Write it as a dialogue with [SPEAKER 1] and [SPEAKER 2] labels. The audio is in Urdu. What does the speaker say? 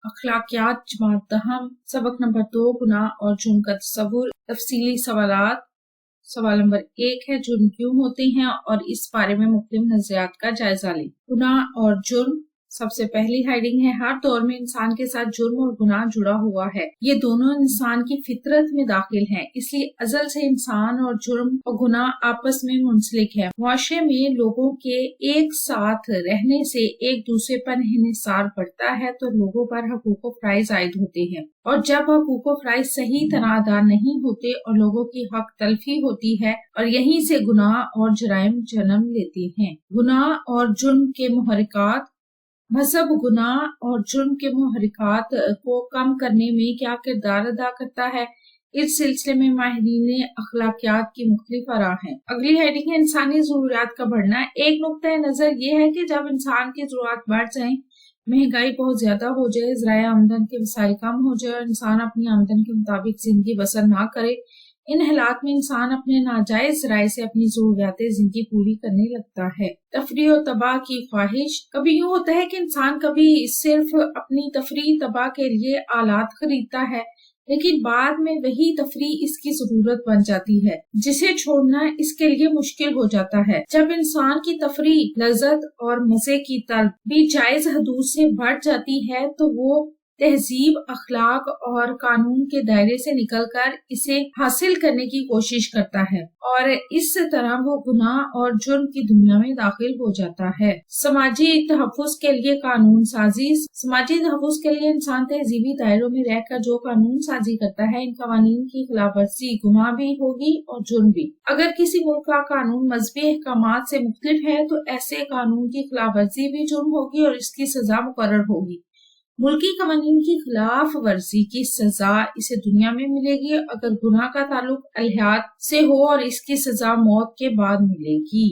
[SPEAKER 1] اخلاقیات جماعت دہم سبق نمبر 2 گناہ اور جرم کا تصور تفصیلی سوالات۔ سوال نمبر 1 ہے جرم کیوں ہوتے ہیں اور اس بارے میں مختلف نظریات کا جائزہ لیں۔ گناہ اور جرم، سب سے پہلی ہیڈنگ ہے ہر دور میں انسان کے ساتھ جرم اور گناہ جڑا ہوا ہے۔ یہ دونوں انسان کی فطرت میں داخل ہیں، اس لیے ازل سے انسان اور جرم اور گناہ آپس میں منسلک ہے۔ معاشرے میں لوگوں کے ایک ساتھ رہنے سے ایک دوسرے پر انحصار بڑھتا ہے تو لوگوں پر حقوق و فرائض عائد ہوتے ہیں، اور جب حقوق و فرائض صحیح طرح ادا نہیں ہوتے اور لوگوں کی حق تلفی ہوتی ہے اور یہیں سے گناہ اور جرائم جنم لیتے ہیں۔ گناہ اور جرم کے محرکات۔ مذہب گناہ اور جرم کے محرکات کو کم کرنے میں کیا کردار ادا کرتا ہے؟ اس سلسلے میں ماہرین اخلاقیات کی مختلف آراء ہیں۔ اگلی ہیڈنگ ہے انسانی ضروریات کا بڑھنا۔ ایک نقطہ نظر یہ ہے کہ جب انسان کی ضروریات بڑھ جائیں، مہنگائی بہت زیادہ ہو جائے، ذرائع آمدن کے وسائل کم ہو جائے اور انسان اپنی آمدن کے مطابق زندگی بسر نہ کرے، ان حالات میں انسان اپنے ناجائز ذرائع سے اپنی ضروریات زندگی پوری کرنے لگتا ہے۔ تفریح و تباہ کی خواہش۔ کبھی یوں ہوتا ہے کہ انسان کبھی صرف اپنی تفریح تباہ کے لیے آلات خریدتا ہے، لیکن بعد میں وہی تفریح اس کی ضرورت بن جاتی ہے، جسے چھوڑنا اس کے لیے مشکل ہو جاتا ہے۔ جب انسان کی تفریح، لذت اور مزے کی طلب بھی جائز حدود سے بڑھ جاتی ہے تو وہ تہذیب، اخلاق اور قانون کے دائرے سے نکل کر اسے حاصل کرنے کی کوشش کرتا ہے اور اس طرح وہ گناہ اور جرم کی دنیا میں داخل ہو جاتا ہے۔ سماجی تحفظ کے لیے قانون سازی۔ سماجی تحفظ کے لیے انسان تہذیبی دائروں میں رہ کر جو قانون سازی کرتا ہے، ان قوانین کی خلاف ورزی گناہ بھی ہوگی اور جرم بھی۔ اگر کسی ملک کا قانون مذہبی احکامات سے مختلف ہے تو ایسے قانون کی خلاف ورزی بھی جرم ہوگی اور اس کی سزا مقرر ہوگی۔ ملکی قوانین کی خلاف ورزی کی سزا اسے دنیا میں ملے گی اگر گناہ کا تعلق الحاد سے ہو، اور اس کی سزا موت کے بعد ملے گی۔